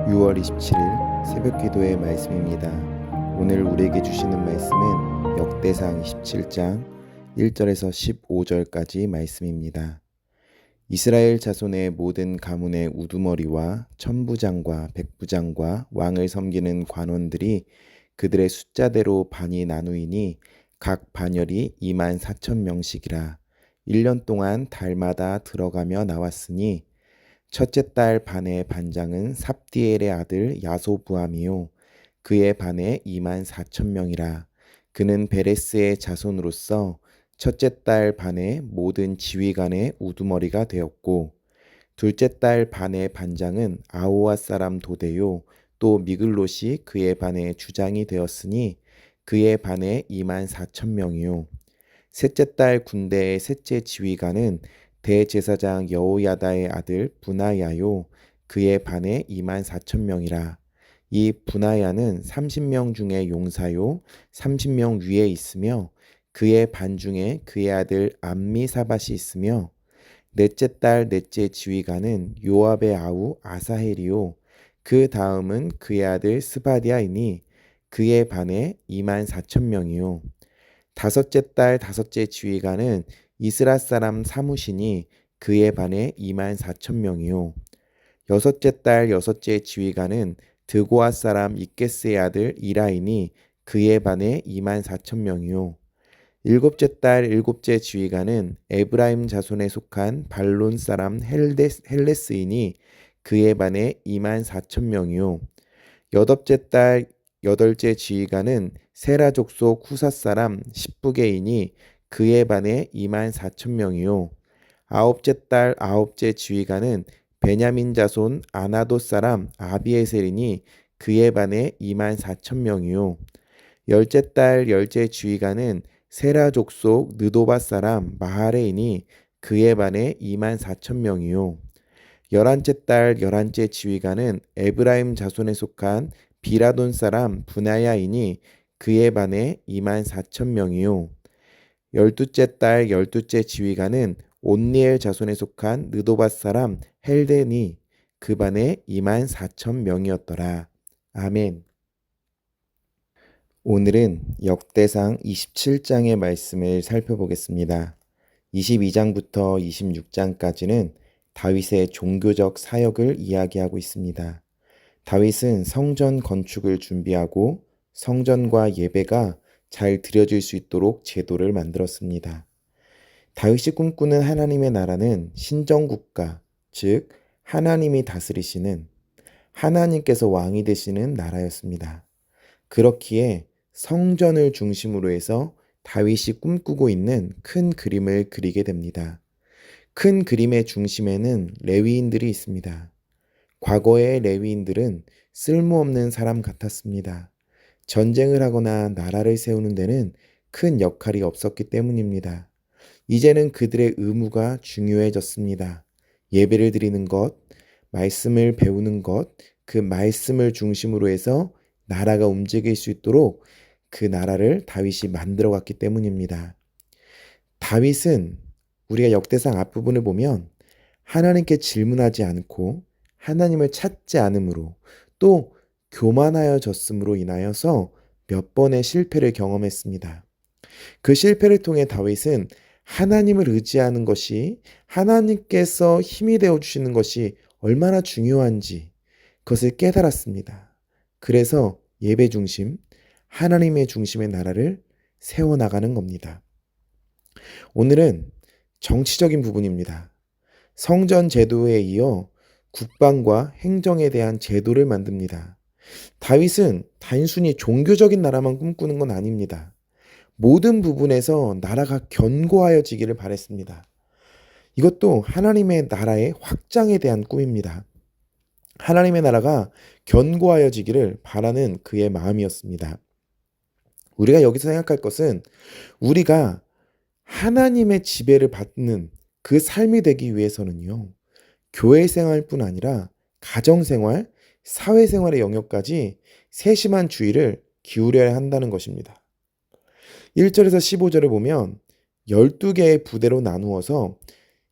6월 27일 새벽 기도의 말씀입니다. 오늘 우리에게 주시는 말씀은 역대상 27장 1절에서 15절까지 말씀입니다. 이스라엘 자손의 모든 가문의 우두머리와 천부장과 백부장과 왕을 섬기는 관원들이 그들의 숫자대로 반이 나누이니 각 반열이 2만 4천 명씩이라 1년 동안 달마다 들어가며 나왔으니 첫째 딸 반의 반장은 삽디엘의 아들 야소부암이요 그의 반에 2만 4천 명이라. 그는 베레스의 자손으로서 첫째 딸 반의 모든 지휘관의 우두머리가 되었고 둘째 딸 반의 반장은 아호와 사람 도데요 또 미글롯이 그의 반의 주장이 되었으니 그의 반에 2만 4천 명이요 셋째 딸 군대의 셋째 지휘관은 대제사장 여호야다의 아들 분하야요 그의 반에 2만 4천 명이라. 이 분하야는 30명 중에 용사요 30명 위에 있으며 그의 반 중에 그의 아들 암미사밧이 있으며 넷째 딸 넷째 지휘관은 요압의 아우 아사헬이요 그 다음은 그의 아들 스바디아이니 그의 반에 2만 4천 명이요 다섯째 딸 다섯째 지휘관은 이스라 사람 사무시니 그의 반에 2만 4천 명이요 여섯째 딸 여섯째 지휘관은 드고아 사람 이게스의 아들 이라이니 그의 반에 2만 4천 명이요 일곱째 딸 일곱째 지휘관은 에브라임 자손에 속한 발론 사람 헬레스이니 그의 반에 2만 4천 명이요 여덟째 딸 여덟째 지휘관은 세라 족속 후사 사람 십부게이니 그의 반에 2만 4천 명이요 아홉째 딸 아홉째 지휘관은 베냐민 자손 아나도 사람 아비에셀이니 그의 반에 2만 4천 명이요 열째 딸 열째 지휘관은 세라 족속 느도바 사람 마하레이니 그의 반에 2만 4천 명이요 열한째 딸 열한째 지휘관은 에브라임 자손에 속한 비라돈 사람 분하야이니 그의 반에 2만 4천 명이요 열두째 딸 열두째 지휘관은 온니엘 자손에 속한 느도바 사람 헬데니 그 반에 2만 4천 명이었더라. 아멘. 오늘은 역대상 27장의 말씀을 살펴보겠습니다. 22장부터 26장까지는 다윗의 종교적 사역을 이야기하고 있습니다. 다윗은 성전 건축을 준비하고 성전과 예배가 잘 드려질 수 있도록 제도를 만들었습니다. 다윗이 꿈꾸는 하나님의 나라는 신정국가, 즉 하나님이 다스리시는 하나님께서 왕이 되시는 나라였습니다. 그렇기에 성전을 중심으로 해서 다윗이 꿈꾸고 있는 큰 그림을 그리게 됩니다. 큰 그림의 중심에는 레위인들이 있습니다. 과거의 레위인들은 쓸모없는 사람 같았습니다. 전쟁을 하거나 나라를 세우는 데는 큰 역할이 없었기 때문입니다. 이제는 그들의 의무가 중요해졌습니다. 예배를 드리는 것, 말씀을 배우는 것, 그 말씀을 중심으로 해서 나라가 움직일 수 있도록 그 나라를 다윗이 만들어갔기 때문입니다. 다윗은 우리가 역대상 앞부분을 보면 하나님께 질문하지 않고 하나님을 찾지 않으므로 또 교만하여졌음으로 인하여서 몇 번의 실패를 경험했습니다. 그 실패를 통해 다윗은 하나님을 의지하는 것이 하나님께서 힘이 되어 주시는 것이 얼마나 중요한지 그것을 깨달았습니다. 그래서 예배 중심, 하나님의 중심의 나라를 세워나가는 겁니다. 오늘은 정치적인 부분입니다. 성전 제도에 이어 국방과 행정에 대한 제도를 만듭니다. 다윗은 단순히 종교적인 나라만 꿈꾸는 건 아닙니다. 모든 부분에서 나라가 견고하여지기를 바랬습니다. 이것도 하나님의 나라의 확장에 대한 꿈입니다. 하나님의 나라가 견고하여지기를 바라는 그의 마음이었습니다. 우리가 여기서 생각할 것은 우리가 하나님의 지배를 받는 그 삶이 되기 위해서는요, 교회 생활뿐 아니라 가정생활, 사회생활의 영역까지 세심한 주의를 기울여야 한다는 것입니다. 1절에서 15절을 보면 12개의 부대로 나누어서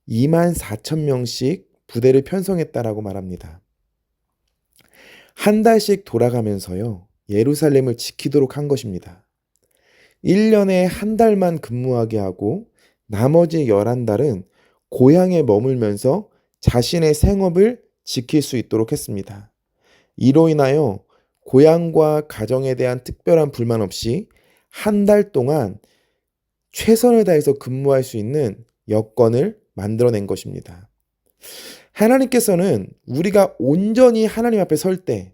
2만 4천 명씩 부대를 편성했다라고 말합니다. 한 달씩 돌아가면서요, 예루살렘을 지키도록 한 것입니다. 1년에 한 달만 근무하게 하고 나머지 11달은 고향에 머물면서 자신의 생업을 지킬 수 있도록 했습니다. 이로 인하여 고향과 가정에 대한 특별한 불만 없이 한 달 동안 최선을 다해서 근무할 수 있는 여건을 만들어낸 것입니다. 하나님께서는 우리가 온전히 하나님 앞에 설 때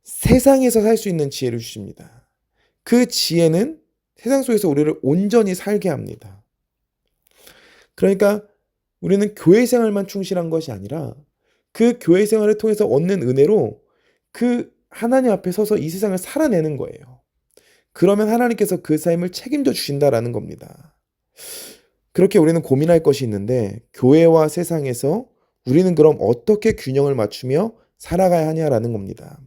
세상에서 살 수 있는 지혜를 주십니다. 그 지혜는 세상 속에서 우리를 온전히 살게 합니다. 그러니까 우리는 교회 생활만 충실한 것이 아니라 그 교회 생활을 통해서 얻는 은혜로 그 하나님 앞에 서서 이 세상을 살아내는 거예요. 그러면 하나님께서 그 삶을 책임져 주신다라는 겁니다. 그렇게 우리는 고민할 것이 있는데, 교회와 세상에서 우리는 그럼 어떻게 균형을 맞추며 살아가야 하냐라는 겁니다.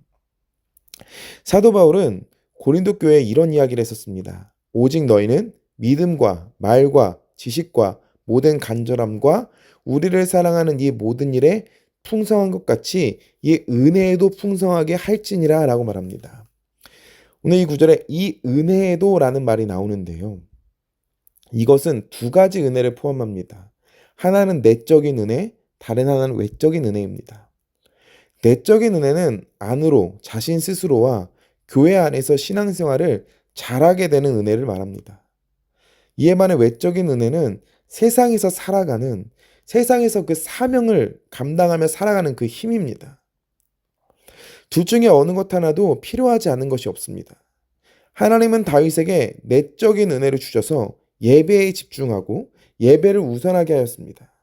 사도 바울은 고린도 교회에 이런 이야기를 했었습니다. 오직 너희는 믿음과 말과 지식과 모든 간절함과 우리를 사랑하는 이 모든 일에 풍성한 것 같이 이 은혜에도 풍성하게 할지니라 라고 말합니다. 오늘 이 구절에 이 은혜에도 라는 말이 나오는데요. 이것은 두 가지 은혜를 포함합니다. 하나는 내적인 은혜, 다른 하나는 외적인 은혜입니다. 내적인 은혜는 안으로 자신 스스로와 교회 안에서 신앙생활을 잘하게 되는 은혜를 말합니다. 이에 반해 외적인 은혜는 세상에서 살아가는, 세상에서 그 사명을 감당하며 살아가는 그 힘입니다. 둘 중에 어느 것 하나도 필요하지 않은 것이 없습니다. 하나님은 다윗에게 내적인 은혜를 주셔서 예배에 집중하고 예배를 우선하게 하였습니다.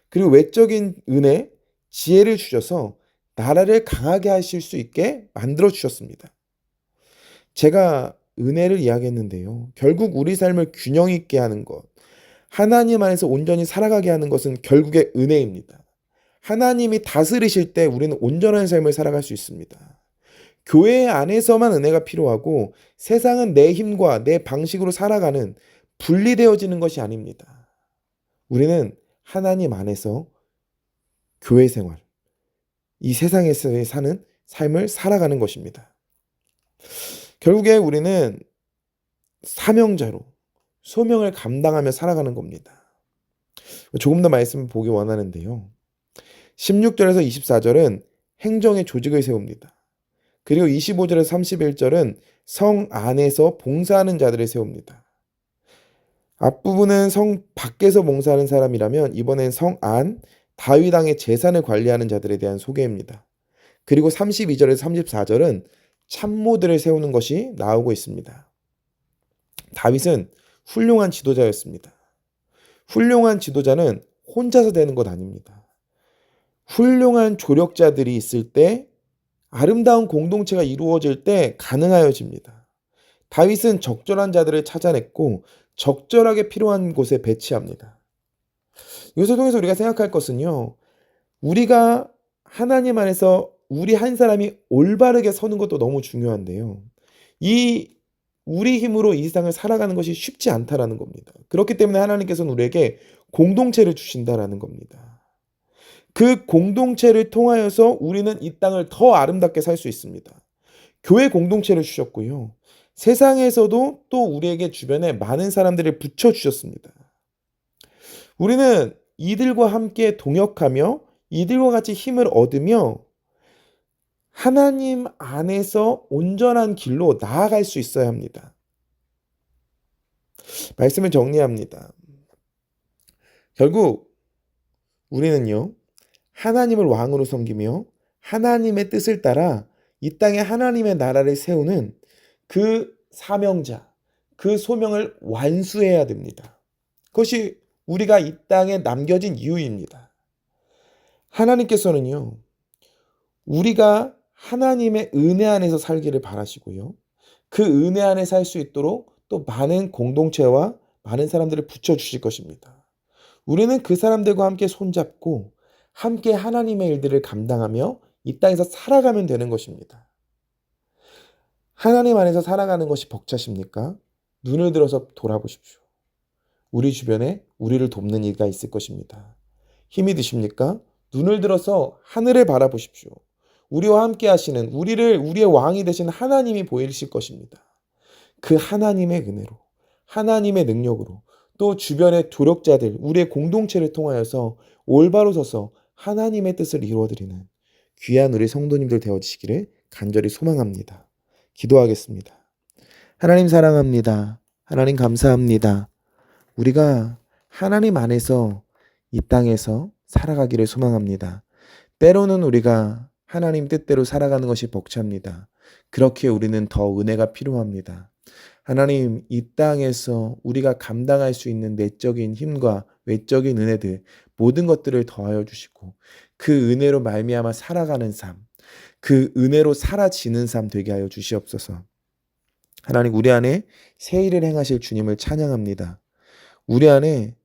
그리고 외적인 은혜, 지혜를 주셔서 나라를 강하게 하실 수 있게 만들어 주셨습니다. 제가 은혜를 이야기했는데요. 결국 우리 삶을 균형 있게 하는 것, 하나님 안에서 온전히 살아가게 하는 것은 결국에 은혜입니다. 하나님이 다스리실 때 우리는 온전한 삶을 살아갈 수 있습니다. 교회 안에서만 은혜가 필요하고 세상은 내 힘과 내 방식으로 살아가는, 분리되어지는 것이 아닙니다. 우리는 하나님 안에서 교회 생활, 이 세상에서 사는 삶을 살아가는 것입니다. 결국에 우리는 사명자로 소명을 감당하며 살아가는 겁니다. 조금 더 말씀을 보기 원하는데요. 16절에서 24절은 행정의 조직을 세웁니다. 그리고 25절에서 31절은 성 안에서 봉사하는 자들을 세웁니다. 앞부분은 성 밖에서 봉사하는 사람이라면 이번엔 성 안, 다윗 왕의 재산을 관리하는 자들에 대한 소개입니다. 그리고 32절에서 34절은 참모들을 세우는 것이 나오고 있습니다. 다윗은 훌륭한 지도자였습니다. 훌륭한 지도자는 혼자서 되는 것 아닙니다. 훌륭한 조력자들이 있을 때, 아름다운 공동체가 이루어질 때 가능하여집니다. 다윗은 적절한 자들을 찾아냈고 적절하게 필요한 곳에 배치합니다. 이것을 통해서 우리가 생각할 것은요, 우리가 하나님 안에서 우리 한 사람이 올바르게 서는 것도 너무 중요한데요, 우리 힘으로 이 세상을 살아가는 것이 쉽지 않다라는 겁니다. 그렇기 때문에 하나님께서는 우리에게 공동체를 주신다라는 겁니다. 그 공동체를 통하여서 우리는 이 땅을 더 아름답게 살 수 있습니다. 교회 공동체를 주셨고요, 세상에서도 또 우리에게 주변에 많은 사람들을 붙여주셨습니다. 우리는 이들과 함께 동역하며 이들과 같이 힘을 얻으며 하나님 안에서 온전한 길로 나아갈 수 있어야 합니다. 말씀을 정리합니다. 결국 우리는요, 하나님을 왕으로 섬기며 하나님의 뜻을 따라 이 땅에 하나님의 나라를 세우는 그 사명자, 그 소명을 완수해야 됩니다. 그것이 우리가 이 땅에 남겨진 이유입니다. 하나님께서는요, 우리가 하나님의 은혜 안에서 살기를 바라시고요, 그 은혜 안에 살 수 있도록 또 많은 공동체와 많은 사람들을 붙여주실 것입니다. 우리는 그 사람들과 함께 손잡고 함께 하나님의 일들을 감당하며 이 땅에서 살아가면 되는 것입니다. 하나님 안에서 살아가는 것이 벅차십니까? 눈을 들어서 돌아보십시오. 우리 주변에 우리를 돕는 이가 있을 것입니다. 힘이 드십니까? 눈을 들어서 하늘을 바라보십시오. 우리와 함께 하시는 우리의 왕이 되신 하나님이 보이실 것입니다. 그 하나님의 은혜로, 하나님의 능력으로, 또 주변의 조력자들, 우리의 공동체를 통하여서 올바로 서서 하나님의 뜻을 이루어드리는 귀한 우리 성도님들 되어주시기를 간절히 소망합니다. 기도하겠습니다. 하나님 사랑합니다. 하나님 감사합니다. 우리가 하나님 안에서 이 땅에서 살아가기를 소망합니다. 때로는 우리가 하나님 뜻대로 살아가는 것이 벅찹니다. 그렇게 우리는 더 은혜가 필요합니다. 하나님, 이 땅에서 우리가 감당할 수 있는 내적인 힘과 외적인 은혜들 모든 것들을 더하여 주시고 그 은혜로 말미암아 살아가는 삶, 그 은혜로 사라지는 삶 되게 하여 주시옵소서. 하나님, 우리 안에 새 일을 행하실 주님을 찬양합니다. 우리 안에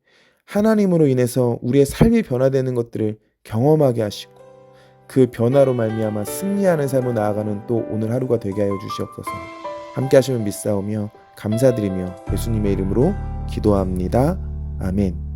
하나님으로 인해서 우리의 삶이 변화되는 것들을 경험하게 하시고 그 변화로 말미암아 승리하는 삶으로 나아가는 또 오늘 하루가 되게 하여 주시옵소서. 함께 하시면 믿사오며 감사드리며 예수님의 이름으로 기도합니다. 아멘.